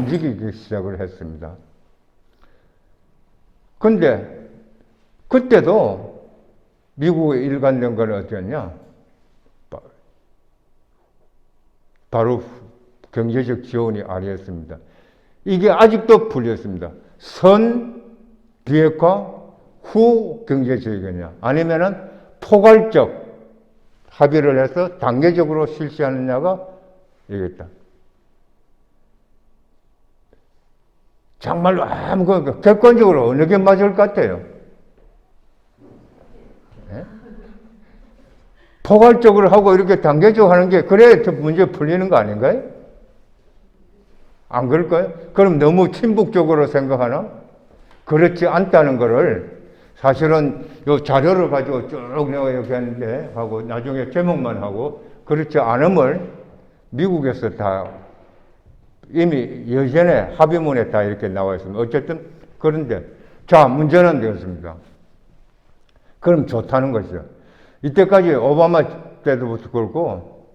움직이기 시작을 했습니다. 근데 그때도 미국의 일관된 건 어땠냐? 바로 경제적 지원이 아니었습니다. 이게 아직도 풀렸습니다. 선 비핵화 후 경제지원이냐, 아니면은 포괄적 합의를 해서 단계적으로 실시하느냐가 이겠다. 정말로 객관적으로 어느 게 맞을 것 같아요? 네? 포괄적으로 하고 이렇게 단계적으로 하는 게 그래야 문제 풀리는 거 아닌가요? 안 그럴까요? 그럼 너무 친북적으로 생각하나? 그렇지 않다는 거를 사실은 요 자료를 가지고 쭉 내가 이렇게 했는데 하고 나중에 제목만 하고 그렇지 않음을 미국에서 다 이미 예전에 합의문에 다 이렇게 나와 있습니다. 어쨌든 그런데 자, 문제는 되었습니다. 그럼 좋다는 것이죠. 이때까지 오바마 때부터 그렇고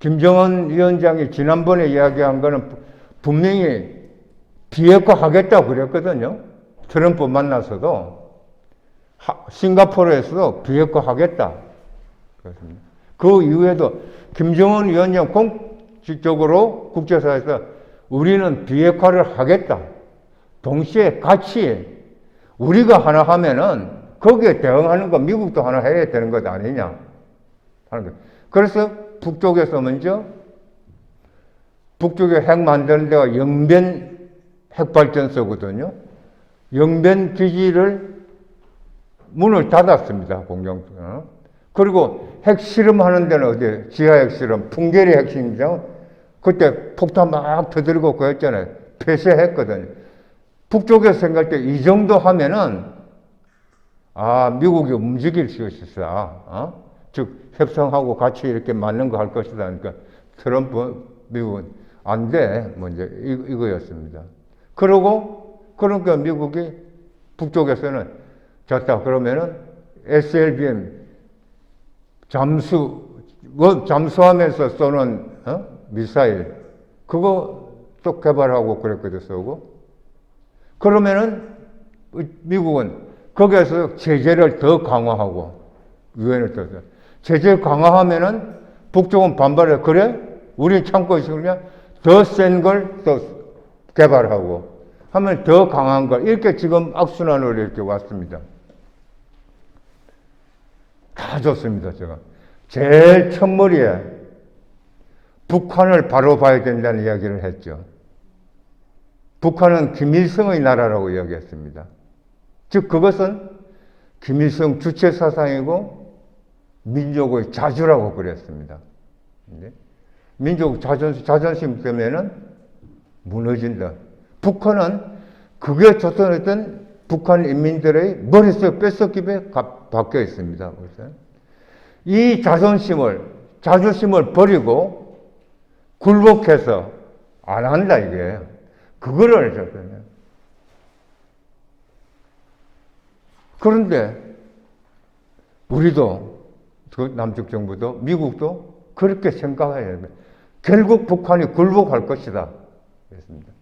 김정은 위원장이 지난번에 이야기한 거는 분명히 비핵화 하겠다고 그랬거든요. 트럼프 만나서도 싱가포르에서도 비핵화 하겠다. 그렇습니다. 그 이후에도 김정은 위원장 공식적으로 국제사회에서 우리는 비핵화를 하겠다. 동시에 같이 우리가 하나 하면은 거기에 대응하는 거 미국도 하나 해야 되는 것 아니냐 하는 거예요. 그래서 북쪽에서 먼저 북쪽에 핵 만드는 데가 영변 핵발전소거든요. 영변 기지를 문을 닫았습니다. 공영. 그리고 핵 실험하는 데는 어디? 지하 핵 실험, 풍계리 핵심장. 그때 폭탄 막 터뜨리고 그랬잖아요. 폐쇄했거든요. 북쪽에서 생각할 때 이 정도 하면은 미국이 움직일 수 있다. 즉 협상하고 같이 이렇게 맞는 거 할 것이다. 그러니까 트럼프 미국은 안 돼. 먼저 이거였습니다. 그러니까 미국이 북쪽에서는 좋다. 그러면은 SLBM 잠수하면서 쏘는 미사일 그거 또 개발하고 그랬거든 쏘고. 그러면은 미국은 거기에서 제재를 더 강화하고 유엔을 더 제재 강화하면은 북쪽은 반발해. 그래? 우린 참고 있으면 더 센 걸 또 개발하고 하면 더 강한 걸 이렇게 지금 악순환으로 이렇게 왔습니다. 다 좋습니다. 제가 제일 첫머리에 북한을 바로 봐야 된다는 이야기를 했죠. 북한은 김일성의 나라라고 이야기했습니다. 즉 그것은 김일성 주체 사상이고 민족의 자주라고 그랬습니다. 민족 자존심 때문에는 무너진다. 북한은 그게 조선했던 북한 인민들의 머릿속 뼛속깊에 박혀 있습니다. 이 자존심을 버리고 굴복해서 안 한다 이게. 그거를 했거든요. 그런데 우리도 남쪽 정부도 미국도 그렇게 생각해야 됩니다. 결국 북한이 굴복할 것이다. 그랬습니다.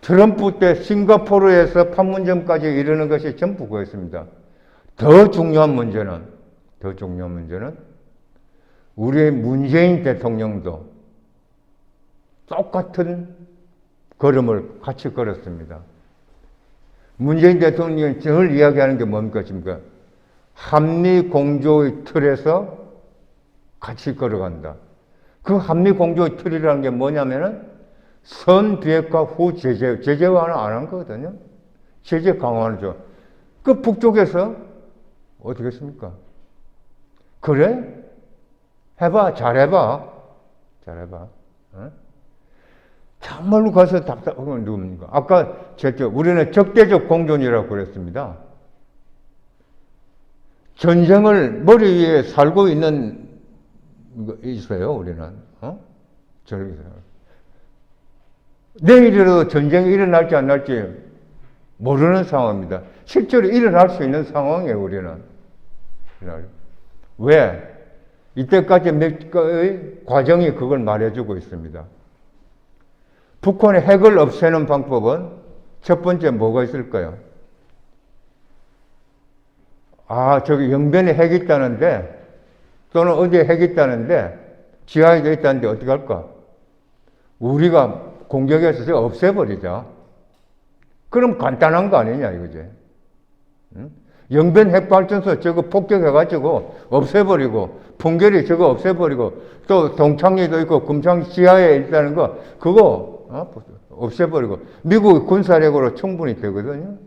트럼프 때 싱가포르에서 판문점까지 이르는 것이 전부 그였습니다. 더 중요한 문제는 우리의 문재인 대통령도 똑같은 걸음을 같이 걸었습니다. 문재인 대통령이 늘 이야기하는 게 뭡니까? 한미 공조의 틀에서 같이 걸어간다. 그 한미 공조의 틀이라는 게 뭐냐면은 선 비핵화 후 제재화는 안 한 거거든요. 제재 강화는 죠. 그 북쪽에서 어떻게 했습니까? 그래? 해봐, 잘해봐. 어? 정말로 가서 답답한 건 누굽니까? 아까 우리는 적대적 공존이라고 그랬습니다. 전쟁을 머리 위에 살고 있는 있어요, 우리는. 내일이라도 전쟁이 일어날지 안 날지 모르는 상황입니다. 실제로 일어날 수 있는 상황이에요, 우리는. 왜? 이때까지 몇 가의 과정이 그걸 말해주고 있습니다. 북한의 핵을 없애는 방법은 첫 번째 뭐가 있을까요? 저기 영변에 핵이 있다는데, 또는 어디에 핵이 있다는데, 지하에 있다는데 어떻게 할까? 우리가 공격해서 제가 없애버리자. 그럼 간단한 거 아니냐, 이거지. 응? 영변 핵발전소 저거 폭격해가지고 없애버리고, 풍계리 저거 없애버리고, 또 동창리도 있고, 금창 지하에 있다는 거, 그거, 없애버리고, 미국의 군사력으로 충분히 되거든요.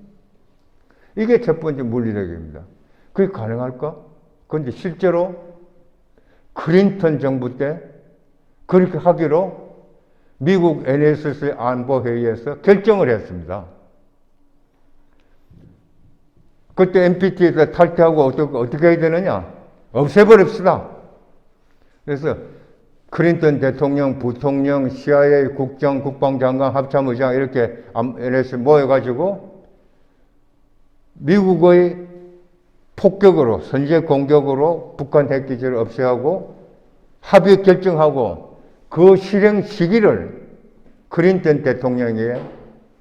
이게 첫 번째 물리력입니다. 그게 가능할까? 그런데 실제로 클린턴 정부 때 그렇게 하기로 미국 NSC 안보회의에서 결정을 했습니다. 그때 NPT에서 탈퇴하고 어떻게 해야 되느냐? 없애버립시다. 그래서 클린턴 대통령, 부통령, CIA 국장, 국방장관, 합참의장 이렇게 NSC 모여가지고 미국의 폭격으로, 선제 공격으로 북한 핵기지를 없애하고 합의 결정하고 그 실행 시기를 클린턴 대통령이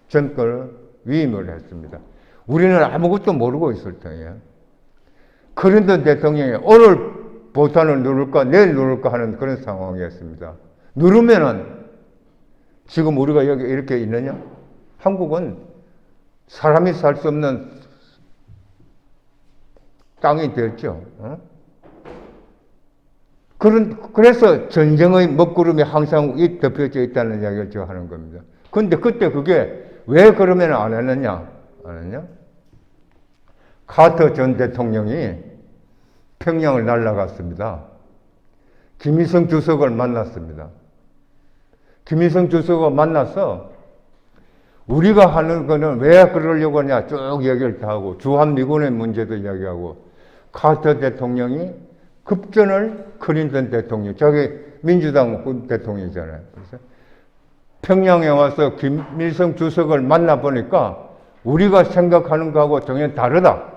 정권을 위임을 했습니다. 우리는 아무것도 모르고 있을 때예요. 클린턴 대통령이 오늘 보탄을 누를까 내일 누를까 하는 그런 상황이었습니다. 누르면은 지금 우리가 여기 이렇게 있느냐? 한국은 사람이 살 수 없는 땅이 되었죠. 그래서 전쟁의 먹구름이 항상 덮여져 있다는 이야기를 제가 하는 겁니다. 근데 그때 그게 왜 그러면 안 했느냐? 카터 전 대통령이 평양을 날아갔습니다. 김일성 주석을 만났습니다. 김일성 주석을 만나서 우리가 하는 거는 왜 그러려고 하냐 쭉 얘기를 다 하고 주한미군의 문제도 이야기하고 카터 대통령이 급전을 클린턴 대통령, 자기 민주당 대통령이잖아요. 그래서 평양에 와서 김일성 주석을 만나보니까 우리가 생각하는 거하고 전혀 다르다.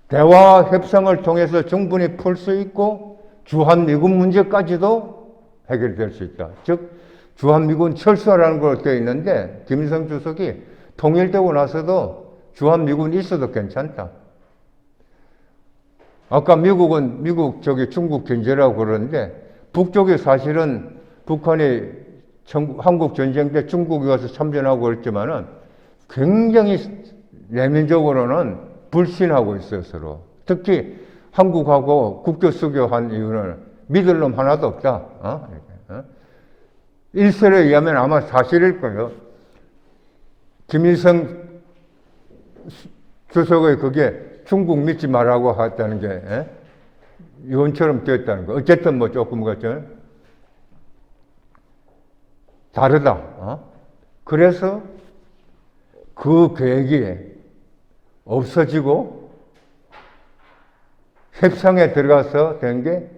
대화 협상을 통해서 충분히 풀 수 있고 주한미군 문제까지도 해결될 수 있다. 즉 주한미군 철수하라는 걸 되어 있는데 김일성 주석이 통일되고 나서도 주한미군이 있어도 괜찮다. 아까 미국은 중국 견제라고 그러는데 북쪽이 사실은 북한이 한국 전쟁 때 중국이 와서 참전하고 그랬지만은 굉장히 내면적으로는 불신하고 있어요, 서로. 특히 한국하고 국교 수교한 이유는 믿을 놈 하나도 없다. 일설에 의하면 아마 사실일 거예요. 김일성 주석의 그게 중국 믿지 말라고 했다는 게 이혼처럼 되었다는 거. 어쨌든 뭐 조금 같죠. 다르다. 그래서 그 계획이 없어지고 협상에 들어가서 된 게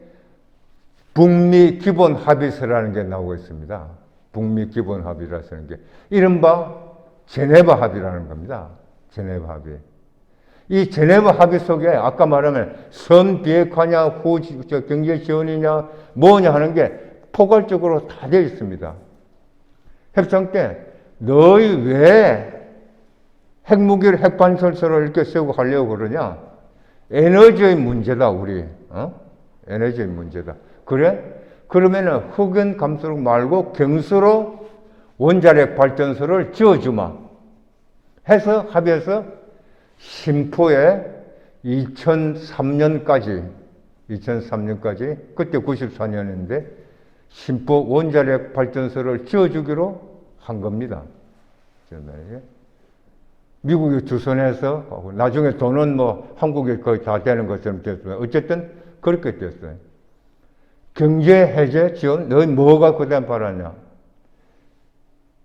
북미 기본 합의서라는 게 나오고 있습니다. 북미 기본 합의라는 게 이른바 제네바 합의라는 겁니다. 제네바 합의. 이 제네바 합의 속에 아까 말하면 선 비핵화냐 경제 지원이냐 뭐냐 하는 게 포괄적으로 다 되어 있습니다. 협상 때 너희 왜 핵무기를 핵반설소를 이렇게 세우고 하려고 그러냐? 에너지의 문제다 우리. 에너지의 문제다. 그래? 그러면은 흑연 감소록 말고 경수로 원자력 발전소를 지어주마. 해서 합의해서 심포에 2003년까지 그때 94년인데 심포 원자력 발전소를 지어주기로 한 겁니다. 미국이 주선해서 나중에 돈은 뭐 한국이 거의 다 되는 것처럼 됐어요. 어쨌든 그렇게 됐어요. 경제 해제 지원 너희 뭐가 그다음 바라냐?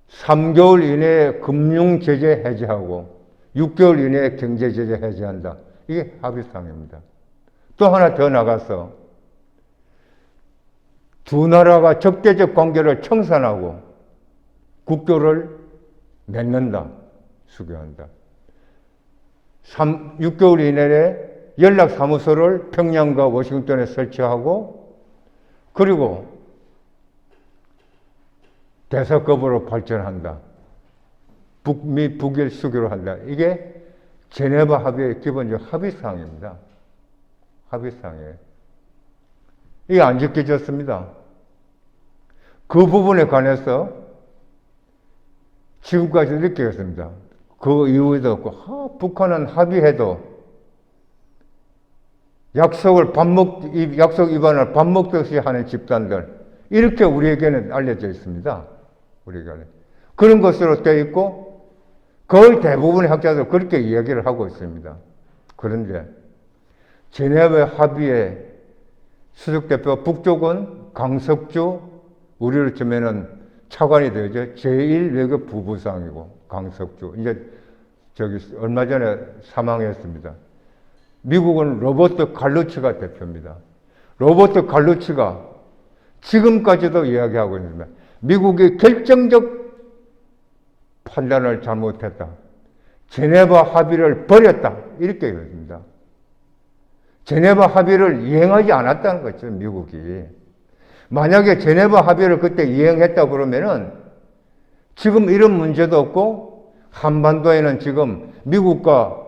3개월 이내에 금융 제재 해제하고 6개월 이내에 경제 제재 해제한다. 이게 합의사항입니다. 또 하나 더 나가서 두 나라가 적대적 관계를 청산하고 국교를 맺는다. 수교한다. 6개월 이내에 연락사무소를 평양과 워싱턴에 설치하고 그리고 대사급으로 발전한다. 북미 북일 수교로 한다. 이게 제네바 합의의 기본적 합의사항입니다. 합의사항이에요. 이게 안 지켜졌습니다. 그 부분에 관해서 지금까지 느끼겠습니다. 그 이후에도 없고, 북한은 합의해도 약속 위반을 밥 먹듯이 하는 집단들, 이렇게 우리에게는 알려져 있습니다. 우리가 그런 것으로 되어 있고, 거의 대부분의 학자들 그렇게 이야기를 하고 있습니다. 그런데 제네바 합의의 수석대표 북쪽은 강석주, 우리로 치면은 차관이 되죠. 제1외교 부부상이고, 강석주. 이제 얼마 전에 사망했습니다. 미국은 로버트 갈루치가 대표입니다. 로버트 갈루치가 지금까지도 이야기하고 있습니다. 미국이 결정적 판단을 잘못했다. 제네바 합의를 버렸다. 이렇게 얘기합니다. 제네바 합의를 이행하지 않았다는 거죠, 미국이. 만약에 제네바 합의를 그때 이행했다 그러면은 지금 이런 문제도 없고, 한반도에는 지금 미국과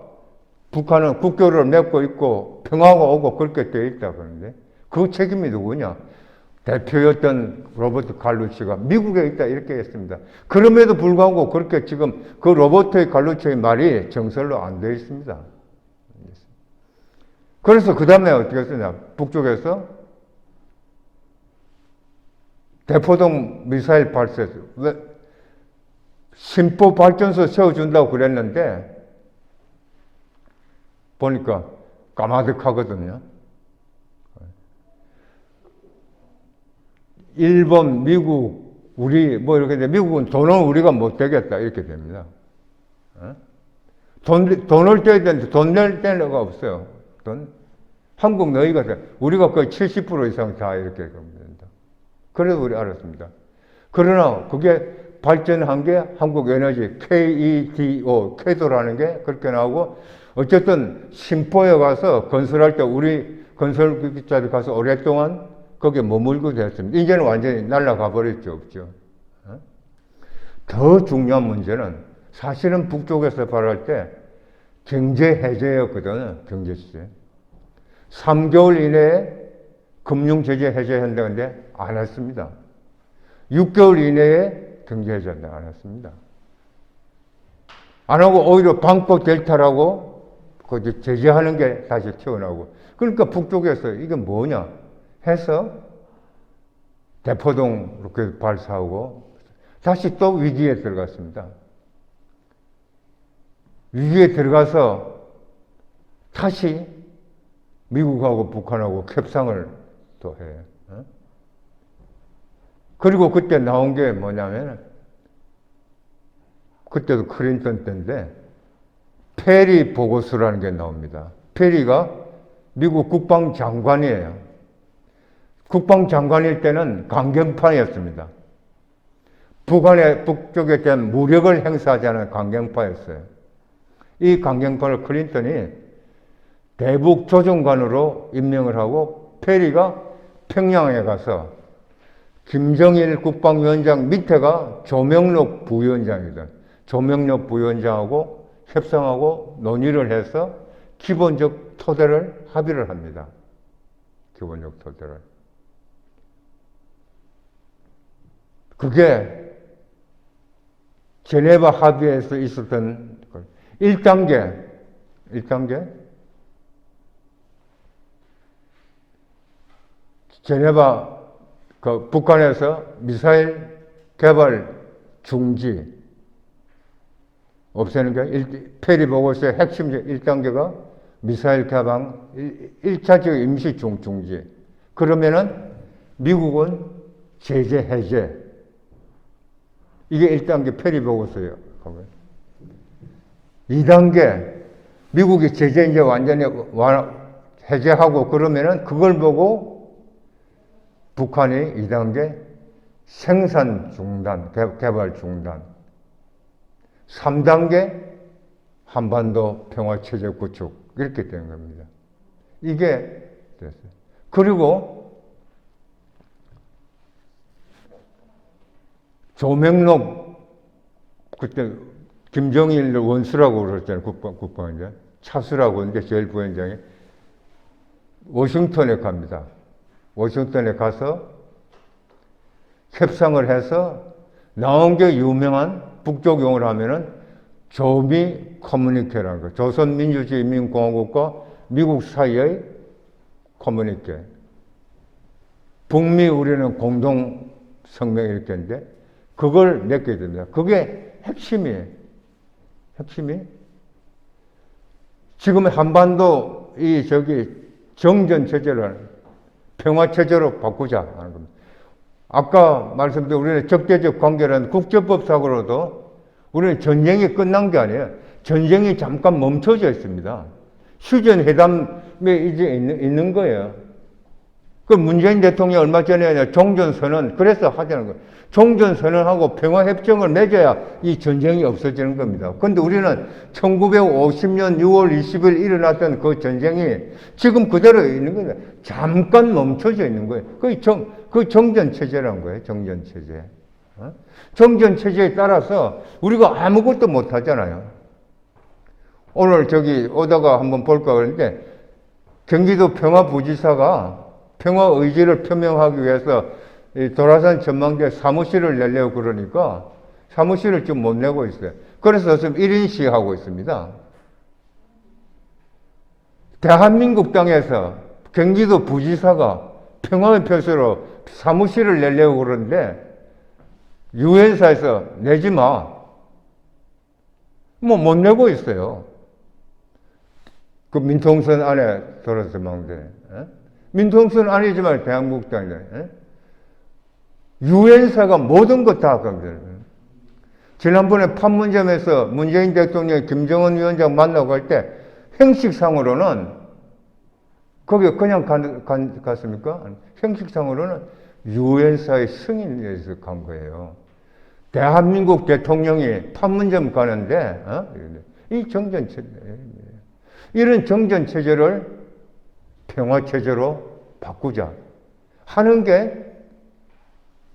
북한은 국교를 맺고 있고 평화가 오고 그렇게 되어 있다 그러는데, 그 책임이 누구냐? 대표였던 로버트 갈루치가 미국에 있다 이렇게 했습니다. 그럼에도 불구하고 그렇게 지금 그 로버트 갈루치의 말이 정설로 안 되어 있습니다. 그래서 그 다음에 어떻게 했느냐? 북쪽에서 대포동 미사일 발射, 왜 신포 발전소 세워준다고 그랬는데 보니까 까마득하거든요. 일본, 미국, 우리 뭐 이렇게 돼. 미국은 돈은 우리가 못 되겠다 이렇게 됩니다. 돈을 떼야 되는데 돈 낼 데가 없어요. 한국 너희가 우리가 거의 70% 이상 다 이렇게 됩니다. 그래도 우리 알았습니다. 그러나 그게 발전한 게 한국에너지 KEDO, 쾌도라는 게 그렇게 나오고, 어쨌든 신포에 가서 건설할 때 우리 건설기자들 가서 오랫동안 거기에 머물고 됐습니다. 이제는 완전히 날아가 버렸죠, 없죠. 더 중요한 문제는 사실은 북쪽에서 발할 때 경제 해제였거든요, 경제 제재. 3개월 이내에 금융 제재 해제한다는데 안 했습니다. 6개월 이내에 경제 해제한다 안 했습니다. 안 하고 오히려 방콕 델타라고 그 제재하는 게 다시 튀어나오고, 그러니까 북쪽에서 이게 뭐냐 해서 대포동 이렇게 발사하고 다시 또 위기에 들어갔습니다. 위기에 들어가서 다시 미국하고 북한하고 협상을 또 해요. 그리고 그때 나온 게 뭐냐면, 그때도 클린턴 때인데 페리 보고서라는 게 나옵니다. 페리가 미국 국방장관이에요. 국방장관일 때는 강경파였습니다. 북쪽에 대한 무력을 행사하자는 강경파였어요. 이 강경파를 클린턴이 대북 조정관으로 임명을 하고, 페리가 평양에 가서 김정일 국방위원장 밑에가 조명록 부위원장이다. 조명록 부위원장하고 협상하고 논의를 해서 기본적 토대를 합의를 합니다. 기본적 토대를. 그게 제네바 합의에서 있었던 1단계 제네바 북한에서 미사일 개발 중지 없애는 게 페리 보고서의 핵심 1단계가 미사일 개방 1차적 임시 중지. 그러면은 미국은 제재 해제. 이게 1단계 페리 보고서예요. 2단계 미국이 제재 이제 완전히 해제하고 그러면은 그걸 보고 북한이 2단계 생산 중단, 개발 중단. 3단계 한반도 평화체제 구축. 이렇게 되는 겁니다. 이게 됐어요. 그리고 조명록, 그때 김정일 원수라고 그랬잖아요. 국방위원장. 차수라고 했는데 제일 부위원장이 워싱턴에 갑니다. 워싱턴에 가서 협상을 해서 나온 게 유명한 북쪽 용어로 하면은 조미 커뮤니케라는 거. 조선민주주의인민공화국과 미국 사이의 커뮤니케. 북미 우리는 공동 성명 이렇게 했는데 그걸 맺게 됩니다. 그게 핵심이에요. 핵심이. 지금 한반도 정전 체제를 평화 체제로 바꾸자 하는 겁니다. 아까 말씀드린 우리는 적대적 관계라는 국제법상으로도 우리는 전쟁이 끝난 게 아니에요. 전쟁이 잠깐 멈춰져 있습니다. 휴전회담에 이제 있는 거예요. 그 문재인 대통령이 얼마 전에 종전선언, 그래서 하자는 거예요. 종전선언하고 평화협정을 맺어야 이 전쟁이 없어지는 겁니다. 그런데 우리는 1950년 6월 20일 일어났던 그 전쟁이 지금 그대로 있는 거예요. 잠깐 멈춰져 있는 거예요. 그 정전체제라는 거예요. 정전체제. 정전체제에 따라서 우리가 아무것도 못 하잖아요. 오늘 오다가 한번 볼까 그러는데 경기도 평화부지사가 평화 의지를 표명하기 위해서 도라산 전망대 사무실을 내려고 그러니까 사무실을 좀 못 내고 있어요. 그래서 지금 1인 시위하고 있습니다. 대한민국 땅에서 경기도 부지사가 평화의 표시로 사무실을 내려고 그러는데 유엔사에서 내지 마. 못 내고 있어요. 그 민통선 안에 도라산 전망대. 민통선 아니지만 대한민국 땅이잖아요. 유엔사가 모든 것 다 겁니다. 지난번에 판문점에서 문재인 대통령이 김정은 위원장 만나고 갈 때 형식상으로는 거기 그냥 갔습니까? 형식상으로는 유엔사의 승인에 의해서 간 거예요. 대한민국 대통령이 판문점 가는데 이 정전체제, 이런 정전체제를 평화체제로 바꾸자 하는 게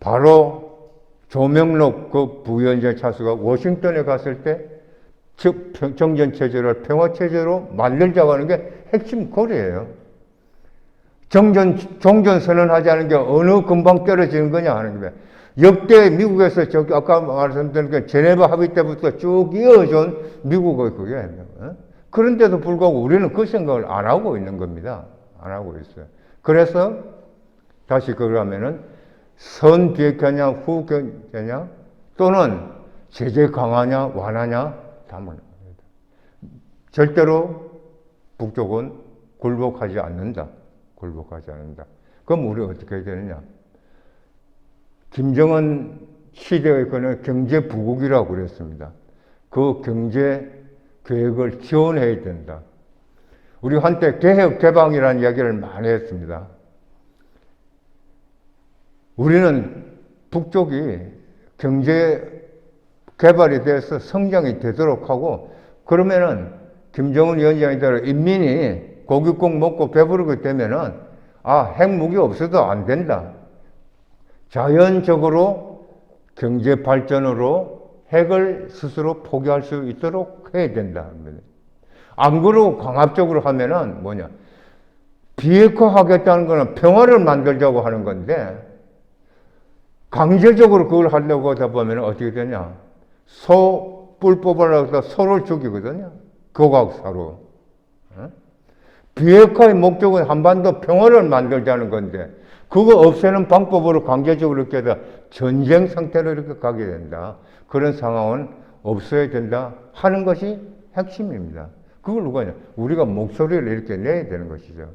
바로 조명록 그 부위원장 차수가 워싱턴에 갔을 때 정전체제를 평화체제로 만들자고 하는 게 핵심 고리예요. 종전선언하자는 게 어느 금방 떨어지는 거냐 하는 겁니다. 역대 미국에서 아까 말씀드린 그 제네바 합의 때부터 쭉 이어져온 미국의 그게. 그런데도 불구하고 우리는 그 생각을 안 하고 있는 겁니다. 안 하고 있어요. 그래서 다시 그러면은 선 비핵화냐 후 비핵화냐 또는 제재 강화냐 완화냐 담을 절대로 북쪽은 굴복하지 않는다. 굴복하지 않는다. 그럼 우리 어떻게 해야 되느냐? 김정은 시대의 그는 경제 부국이라고 그랬습니다. 그 경제 계획을 지원해야 된다. 우리 한때 개혁 개방이라는 이야기를 많이 했습니다. 우리는 북쪽이 경제 개발에 대해서 성장이 되도록 하고 그러면은 김정은 위원장이대로 인민이 고깃국 먹고 배부르게 되면은 핵무기 없어도 안 된다. 자연적으로 경제 발전으로 핵을 스스로 포기할 수 있도록 해야 된다. 안 그러고 강압적으로 하면은 비핵화하겠다는 거는 평화를 만들자고 하는 건데 강제적으로 그걸 하려고 하다 보면 어떻게 되냐? 뿔 뽑으려고 해서 소를 죽이거든요. 고각사로. 비핵화의 목적은 한반도 평화를 만들자는 건데 그거 없애는 방법으로 강제적으로 이렇게 해서 전쟁 상태로 이렇게 가게 된다. 그런 상황은 없어야 된다 하는 것이 핵심입니다. 그걸 누가 하냐? 우리가 목소리를 이렇게 내야 되는 것이죠.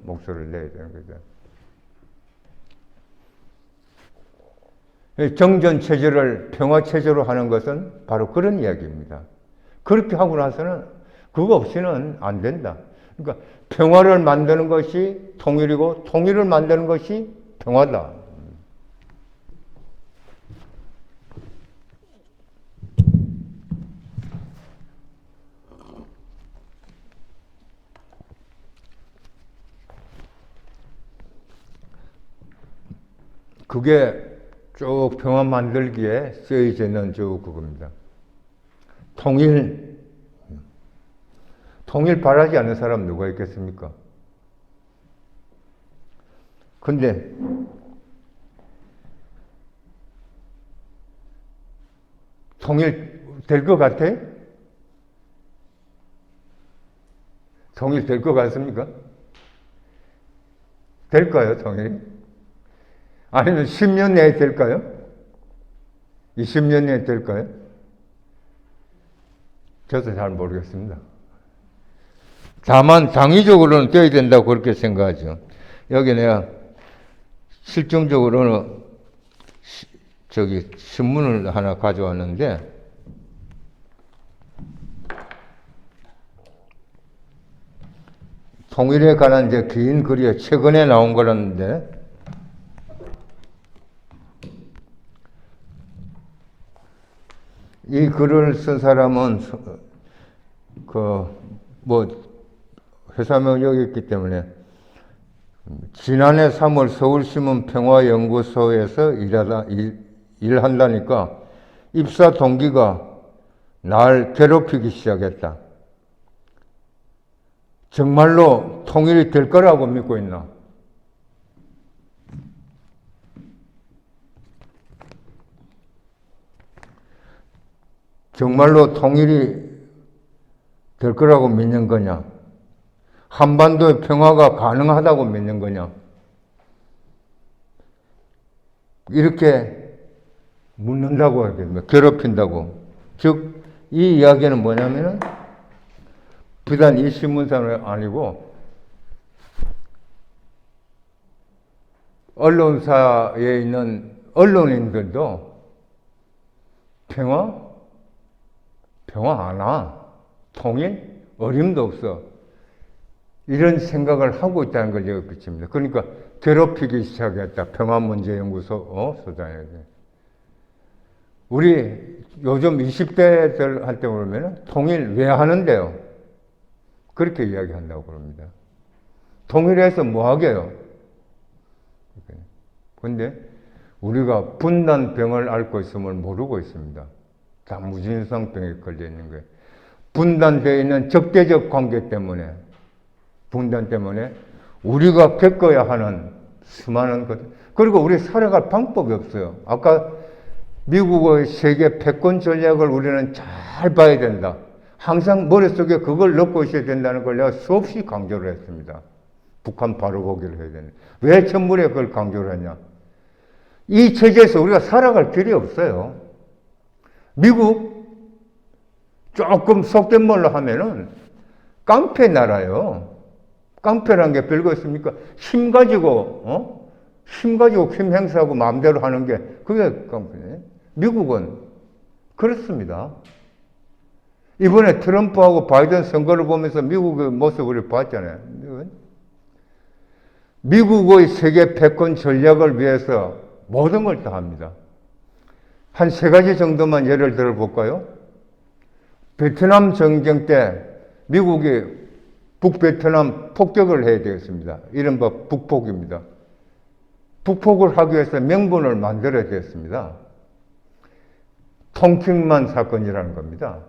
목소리를 내야 되는 거죠. 정전체제를 평화체제로 하는 것은 바로 그런 이야기입니다. 그렇게 하고 나서는 그거 없이는 안 된다. 그러니까 평화를 만드는 것이 통일이고 통일을 만드는 것이 평화다. 그게 쭉 평화 만들기에 쓰여져 있는 그겁니다. 통일 바라지 않는 사람 누가 있겠습니까? 근데 통일 될 것 같아요? 통일 될 것 같습니까? 될까요, 통일이? 아니면 10년 내에 될까요? 20년 내에 될까요? 저도 잘 모르겠습니다. 다만 당위적으로는 되어야 된다고 그렇게 생각하죠. 여기 내가 실정적으로는 신문을 하나 가져왔는데 통일에 관한 이제 긴 글이 최근에 나온 거라는데 이 글을 쓴 사람은 회사명 여기 있기 때문에 지난해 3월 서울신문 평화연구소에서 일한다니까 입사 동기가 날 괴롭히기 시작했다. 정말로 통일이 될 거라고 믿고 있나? 정말로 통일이 될 거라고 믿는 거냐? 한반도의 평화가 가능하다고 믿는 거냐? 이렇게 묻는다고 하겠습니다. 괴롭힌다고. 즉, 이 이야기는 뭐냐면은 비단 이 신문사는 아니고 언론사에 있는 언론인들도 평화 안 와. 통일? 어림도 없어. 이런 생각을 하고 있다는 걸 제가 비칩니다. 그러니까 괴롭히기 시작했다. 평화문제연구소 소장에게. 우리 요즘 20대들한테 그러면 통일 왜 하는데요? 그렇게 이야기한다고 그럽니다. 통일해서 뭐 하게요? 그런데 우리가 분단병을 앓고 있음을 모르고 있습니다. 다 무진성병에 걸려 있는 거예요. 분단되어 있는 적대적 관계 때문에, 분단 때문에 우리가 겪어야 하는 수많은 것, 그리고 우리 살아갈 방법이 없어요. 아까 미국의 세계 패권 전략을 우리는 잘 봐야 된다. 항상 머릿속에 그걸 넣고 있어야 된다는 걸 내가 수없이 강조를 했습니다. 북한 바로 보기를 해야 되는. 왜 천문에 그걸 강조를 했냐? 이 체제에서 우리가 살아갈 길이 없어요. 미국 조금 속된 말로 하면은 깡패 나라요. 깡패라는 게 별거 있습니까? 힘 가지고 힘 행사하고 마음대로 하는 게 그게 깡패네. 미국은 그렇습니다. 이번에 트럼프하고 바이든 선거를 보면서 미국의 모습을 봤잖아요. 미국의 세계 패권 전략을 위해서 모든 걸 다 합니다. 한 세 가지 정도만 예를 들어 볼까요? 베트남 전쟁 때 미국이 북베트남 폭격을 해야 되겠습니다. 이른바 북폭입니다. 북폭을 하기 위해서 명분을 만들어야 되겠습니다. 통칭만 사건이라는 겁니다.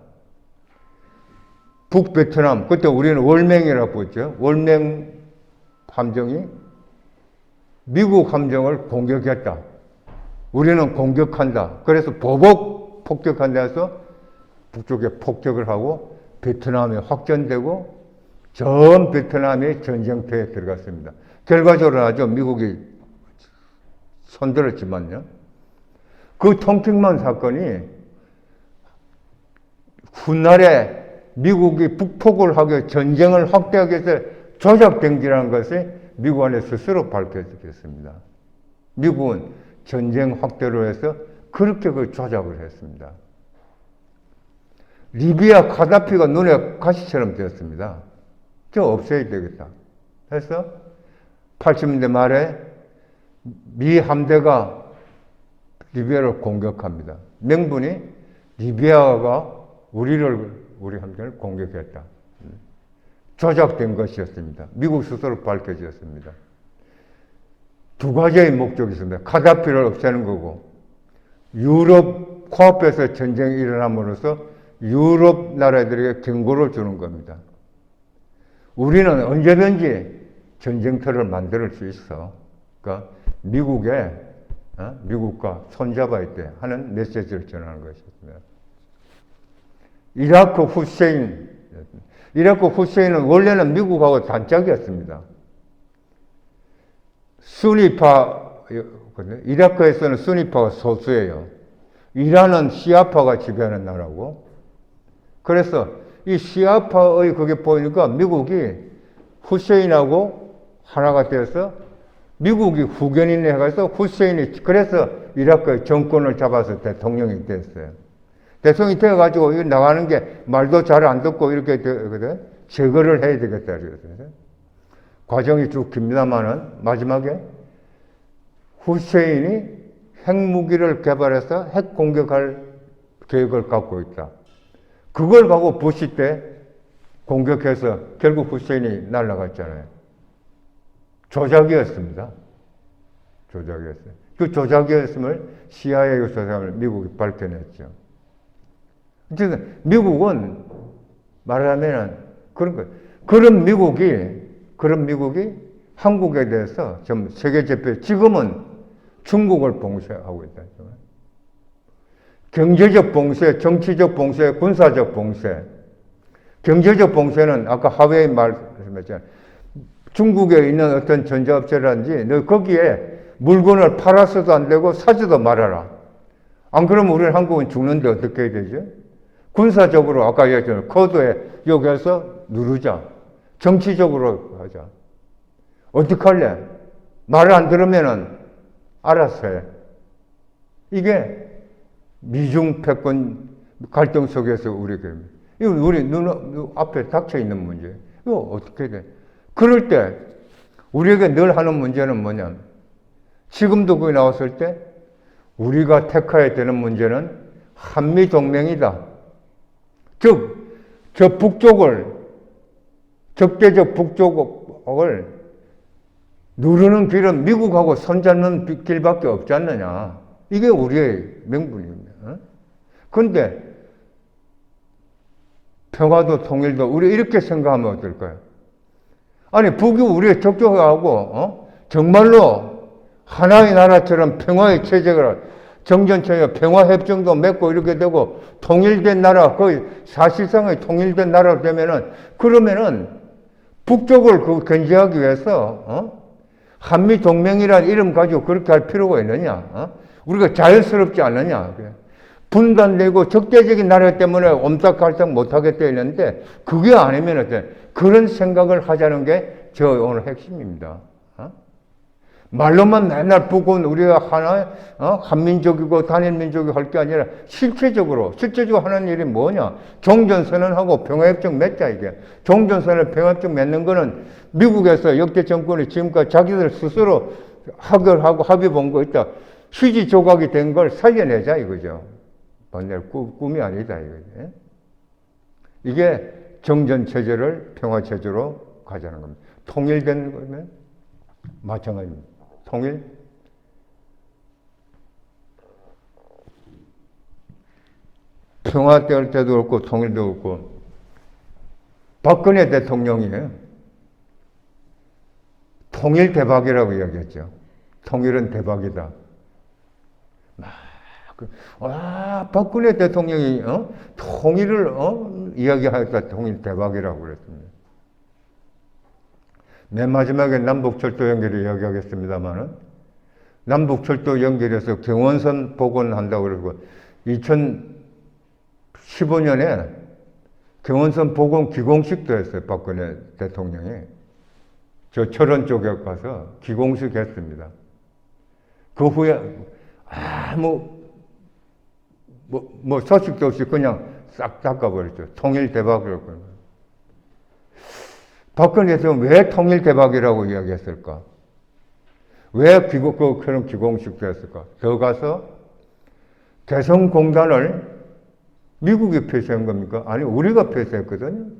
북베트남, 그때 우리는 월맹이라고 했죠. 월맹 함정이 미국 함정을 공격했다. 우리는 공격한다. 그래서 보복 폭격한다 해서 북쪽에 폭격을 하고 베트남에 확전되고 전 베트남이 전쟁터에 들어갔습니다. 결과적으로 아주 미국이 손들었지만요. 그 통칭만 사건이 훗날에 미국이 북폭을 하기 위해 전쟁을 확대하기 위해서 조작된 거라는 것이 미국 안에 스스로 밝혀졌습니다. 미국은 전쟁 확대로 해서 그렇게 그 조작을 했습니다. 리비아 카다피가 눈에 가시처럼 되었습니다. 저 없애야 되겠다 해서 80년대 말에 미 함대가 리비아를 공격합니다. 명분이 리비아가 우리 함대를 공격했다. 조작된 것이었습니다. 미국 스스로 밝혀졌습니다. 두 가지의 목적이 있습니다. 카다피를 없애는 거고 유럽 코앞에서 전쟁이 일어남으로써 유럽 나라들에게 경고를 주는 겁니다. 우리는 언제든지 전쟁터를 만들 수 있어. 그러니까 미국과 손잡아야 돼 하는 메시지를 전하는 것입니다. 이라크 후세인은 원래는 미국하고 단짝이었습니다. 이라크에서는 수니파가 소수예요. 이란은 시아파가 지배하는 나라고. 그래서 이 시아파의 그게 보이니까 미국이 후세인하고 하나가 되어서 미국이 후견인에 해가서 후세인이 그래서 이라크의 정권을 잡아서 대통령이 됐어요. 대통령이 되어가지고 나가는 게 말도 잘 안 듣고 이렇게 되거든. 제거를 해야 되겠다. 그랬어요. 과정이 쭉 깁니다만은 마지막에 후세인이 핵무기를 개발해서 핵 공격할 계획을 갖고 있다. 그걸 갖고 부시 때 공격해서 결국 후세인이 날아갔잖아요. 조작이었습니다. 조작이었어요. 그 조작이었음을 CIA 수사관을 미국이 밝혀냈죠. 어쨌든 미국은 말하면 그런 거예요. 그런 미국이 한국에 대해서 좀 세계제표 지금은 중국을 봉쇄하고 있다. 경제적 봉쇄, 정치적 봉쇄, 군사적 봉쇄. 경제적 봉쇄는 아까 하웨이 말씀했잖아요. 중국에 있는 어떤 전자업체라든지 너 거기에 물건을 팔아서도 안 되고 사지도 말아라. 안 그러면 우리는 한국은 죽는데 어떻게 해야 되죠? 군사적으로 아까 얘기했잖아요. 코드에 여기서 누르자. 정치적으로 하자. 어떡할래? 말을 안 들으면은 알아서 해. 이게 미중 패권 갈등 속에서 이거 우리 눈 앞에 닥쳐 있는 문제. 이거 어떻게 돼? 그럴 때 우리에게 늘 하는 문제는 뭐냐면 지금도 거기 나왔을 때 우리가 택해야 되는 문제는 한미동맹이다. 즉, 저 북쪽을 적대적 북쪽을 누르는 길은 미국하고 손잡는 길밖에 없지 않느냐. 이게 우리의 명분입니다. 그런데 평화도 통일도 우리 이렇게 생각하면 어떨까요? 아니 북이 우리의 적조하고 정말로 하나의 나라처럼 평화의 체제가 정전체제 평화협정도 맺고 이렇게 되고 통일된 나라 거의 사실상의 통일된 나라가 되면은 그러면은 북쪽을 견제하기 위해서 한미 동맹이라는 이름 가지고 그렇게 할 필요가 있느냐? 우리가 자연스럽지 않느냐? 분단되고 적대적인 나라 때문에 옴짝달싹 못하겠다 했는데 그게 아니면 어때? 그런 생각을 하자는 게 저 오늘 핵심입니다. 말로만 맨날 북은 우리가 하나 한민족이고 단일민족이 할 게 아니라 실제적으로 하는 일이 뭐냐? 종전선언하고 평화협정 맺자 이게. 종전선언 평화협정 맺는 거는 미국에서 역대 정권이 지금까지 자기들 스스로 합의하고 합의 본 거 있다. 휴지 조각이 된 걸 살려내자 이거죠. 반대로 꿈이 아니다 이거죠. 이게 정전체제를 평화체제로 가자는 겁니다. 통일된 거면 마찬가지입니다. 통일. 평화될 때도 없고 통일도 없고 박근혜 대통령이에요. 통일 대박이라고 이야기했죠. 통일은 대박이다. 박근혜 대통령이 통일을 이야기하니까 통일 대박이라고 그랬습니다. 맨 마지막에 남북철도 연결을 이야기하겠습니다만은 남북철도 연결해서 경원선 복원한다고 그러고 2015년에 경원선 복원 기공식도 했어요. 박근혜 대통령이. 저 철원 쪽에 가서 기공식 했습니다. 그 후에 아무 소식도 없이 그냥 싹 닦아버렸죠. 통일 대박이라고. 박근혜 대통령은 왜 통일 대박이라고 이야기했을까? 왜 그런 기공식도 했을까? 더 가서 개성공단을 미국이 폐쇄한 겁니까? 아니, 우리가 폐쇄했거든요.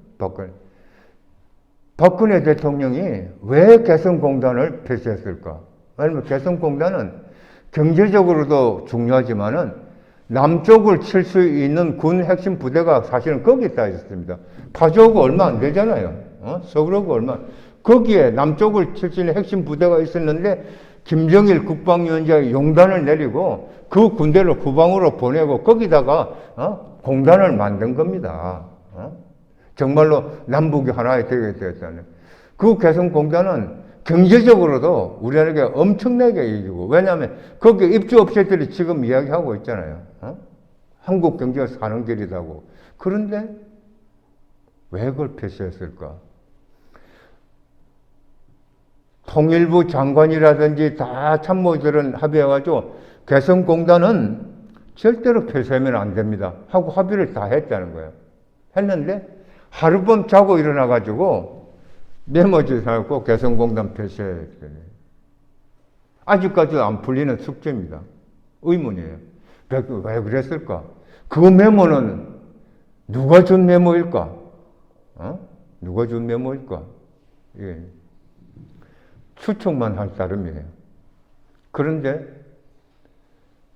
박근혜 대통령이 왜 개성공단을 폐쇄했을까? 왜냐면 개성공단은 경제적으로도 중요하지만은 남쪽을 칠 수 있는 군 핵심 부대가 사실은 거기에 있다 있었습니다. 파주하고 얼마 안 되잖아요. 서울하고 얼마. 거기에 남쪽을 칠 수 있는 핵심 부대가 있었는데 김정일 국방위원장이 용단을 내리고 그 군대를 후방으로 보내고 거기다가 공단을 만든 겁니다. 정말로 남북이 하나에 되게 되었다는. 그 개성공단은 경제적으로도 우리에게 엄청나게 이기고, 왜냐하면 거기에 입주업체들이 지금 이야기하고 있잖아요. 한국 경제가 사는 길이라고. 그런데 왜 그걸 폐쇄했을까? 통일부 장관이라든지 다 참모들은 합의해가지고 개성공단은 절대로 폐쇄하면 안 됩니다 하고 합의를 다 했다는 거예요. 했는데 하룻밤 자고 일어나가지고 메모지사고 개성공단 폐쇄했어요. 아직까지도 안 풀리는 숙제입니다. 의문이에요. 왜 그랬을까? 그 메모는 누가 준 메모일까? 누가 준 메모일까? 예. 추측만 할 따름이에요. 그런데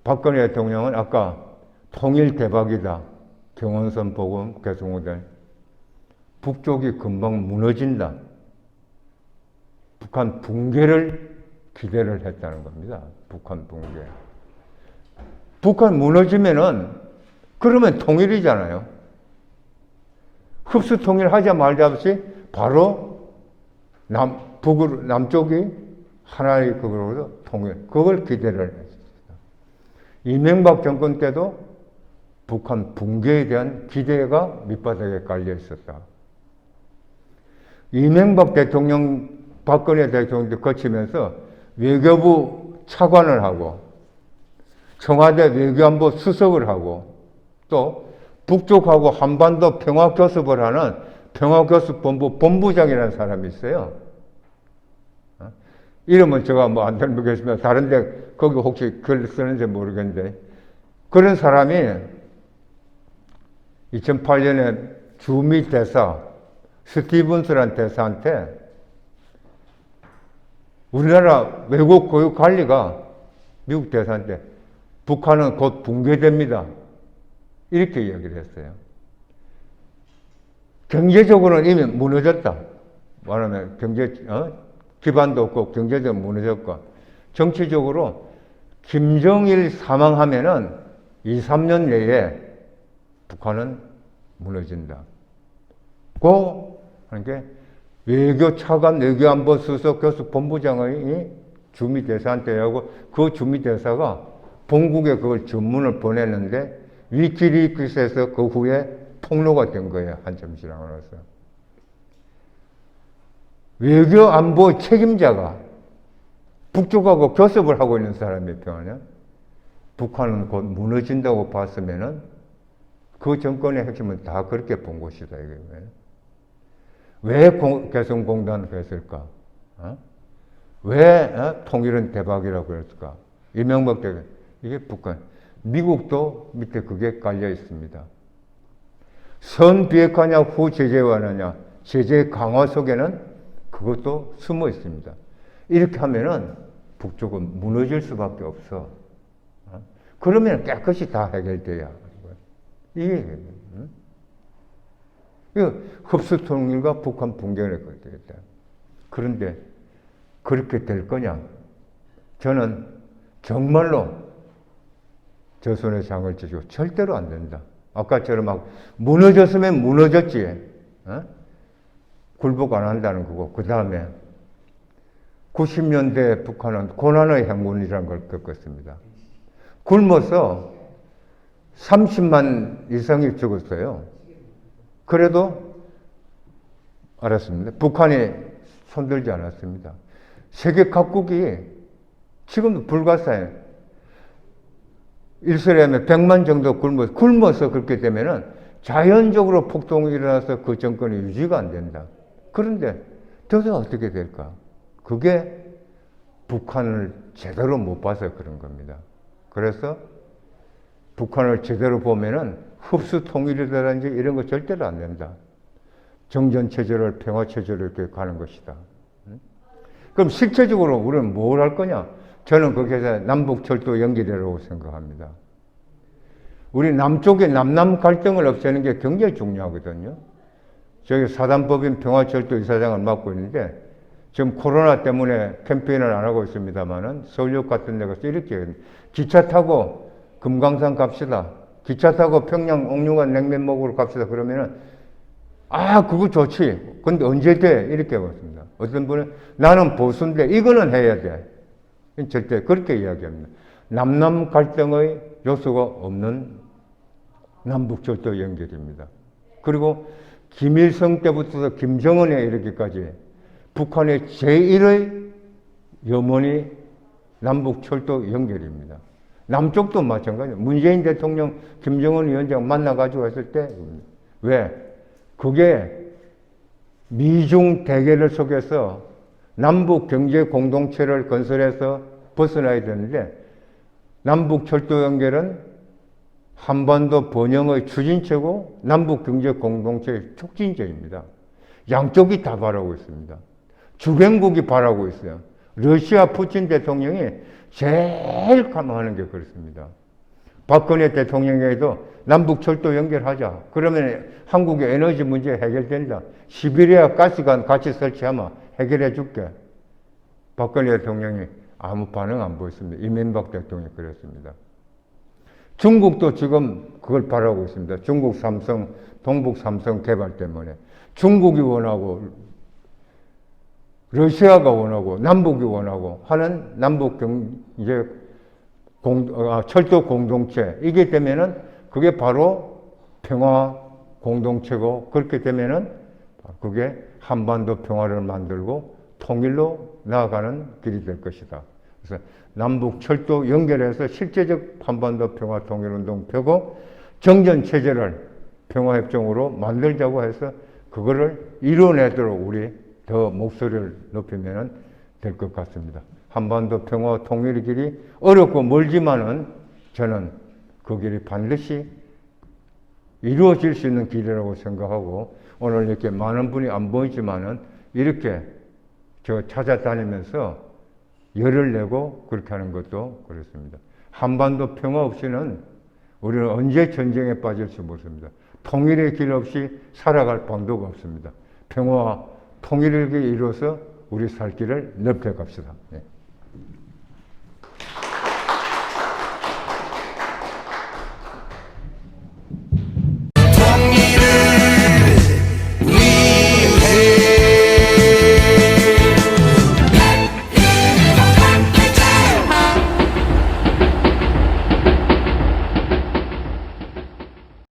박근혜 대통령은 아까 통일 대박이다. 경원선 보고 개성공단. 북쪽이 금방 무너진다. 북한 붕괴를 기대를 했다는 겁니다. 북한 붕괴. 북한 무너지면은 그러면 통일이잖아요. 흡수 통일하자 말자 없이 바로 남쪽이 하나의 그거로 통일. 그걸 기대를 했습니다. 이명박 정권 때도 북한 붕괴에 대한 기대가 밑바닥에 깔려 있었다. 이명박 대통령, 박근혜 대통령도 거치면서 외교부 차관을 하고 청와대 외교안보 수석을 하고 또 북쪽하고 한반도 평화교섭을 하는 평화교섭본부 본부장이라는 사람이 있어요. 이름은 제가 뭐 안 모르겠으면 다른데 거기 혹시 글 쓰는지 모르겠는데 그런 사람이 2008년에 주미 대사 스티븐스라는 대사한테 우리나라 외국 교육 관리가 미국 대사한테 북한은 곧 붕괴됩니다. 이렇게 이야기를 했어요. 경제적으로는 이미 무너졌다. 말하면 기반도 없고 경제적으로 무너졌고 정치적으로 김정일 사망하면은 2, 3년 내에 북한은 무너진다. 하는 게 외교차관, 외교안보 수석 교수 본부장의 주미 대사한테 하고 그 주미 대사가 본국에 그걸 전문을 보냈는데 위키리크스에서 그 후에 폭로가 된 거예요. 한참 지나고 나서. 외교안보 책임자가 북쪽하고 교섭을 하고 있는 사람이 평하냐? 북한은 곧 무너진다고 봤으면은 그 정권의 핵심은 다 그렇게 본 것이다. 이거예요. 왜 개성공단을 했을까? 왜 통일은 대박이라고 했을까? 이명박 대통령. 이게 북한. 미국도 밑에 그게 깔려 있습니다. 선 비핵화냐 후 제재 완화냐 제재 강화 속에는 그것도 숨어 있습니다. 이렇게 하면은 북쪽은 무너질 수밖에 없어. 그러면 깨끗이 다 해결돼야. 이게 흡수 통일과 북한 붕괴를 되겠다. 그런데 그렇게 될 거냐? 저는 정말로 저 손에 장을 쥐고 절대로 안 된다. 아까처럼 막 무너졌으면 무너졌지. 굴복 안 한다는 거고. 그 다음에 90년대 북한은 고난의 행군이라는 걸 겪었습니다. 굶어서 30만 이상이 죽었어요. 그래도 알았습니다. 북한이 손들지 않았습니다. 세계 각국이 지금도 불가사해요. 이스라엘에 100만 정도 굶어서 그렇게 되면은 자연적으로 폭동이 일어나서 그 정권이 유지가 안 된다. 그런데 저도 어떻게 될까? 그게 북한을 제대로 못 봐서 그런 겁니다. 그래서 북한을 제대로 보면은 흡수 통일이라든지 이런 거 절대로 안 된다. 정전체제를 평화체제로 이렇게 가는 것이다. 그럼 실제적으로 우리는 뭘 할 거냐? 저는 거기서 남북철도 연결이라고 생각합니다. 우리 남쪽의 남남 갈등을 없애는 게 굉장히 중요하거든요. 저희 사단법인 평화철도 이사장을 맡고 있는데 지금 코로나 때문에 캠페인을 안 하고 있습니다만은 서울역 같은 데 가서 이렇게 기차 타고 금강산 갑시다. 기차 타고 평양 옥류관 냉면 먹으러 갑시다. 그러면은 그거 좋지. 근데 언제 돼? 이렇게 봤습니다. 어떤 분은 나는 보수인데 이거는 해야 돼. 절대 그렇게 이야기합니다. 남남 갈등의 요소가 없는 남북철도 연결입니다. 그리고 김일성 때부터 김정은에 이르기까지 북한의 제1의 염원이 남북철도 연결입니다. 남쪽도 마찬가지예요. 문재인 대통령, 김정은 위원장 만나가지고 했을 때 왜? 그게 미중 대결을 속에서 남북 경제 공동체를 건설해서 벗어나야 되는데 남북 철도 연결은 한반도 번영의 추진체고 남북 경제 공동체의 촉진제입니다. 양쪽이 다 바라고 있습니다. 주변국이 바라고 있어요. 러시아 푸틴 대통령이 제일 감화하는 게 그렇습니다. 박근혜 대통령에게도 남북 철도 연결하자. 그러면 한국의 에너지 문제 해결된다. 시베리아 가스관 같이 설치하면 해결해 줄게. 박근혜 대통령이 아무 반응 안 보였습니다. 이명박 대통령이 그랬습니다. 중국도 지금 그걸 바라고 있습니다. 중국 삼성, 동북 삼성 개발 때문에. 중국이 원하고, 러시아가 원하고, 남북이 원하고 하는 남북 경제 철도 공동체. 이게 되면은 그게 바로 평화 공동체고, 그렇게 되면은 그게 한반도 평화를 만들고 통일로 나아가는 길이 될 것이다. 그래서 남북 철도 연결해서 실제적 한반도 평화 통일운동 펴고 정전체제를 평화협정으로 만들자고 해서 그거를 이뤄내도록 우리 더 목소리를 높이면 될 것 같습니다. 한반도 평화 통일의 길이 어렵고 멀지만은 저는 그 길이 반드시 이루어질 수 있는 길이라고 생각하고 오늘 이렇게 많은 분이 안 보이지만은 이렇게 저 찾아다니면서 열을 내고 그렇게 하는 것도 그렇습니다. 한반도 평화 없이는 우리는 언제 전쟁에 빠질지 모릅니다. 통일의 길 없이 살아갈 방도가 없습니다. 평화와 통일을 이루어서 우리 살 길을 넓혀 갑시다. 네.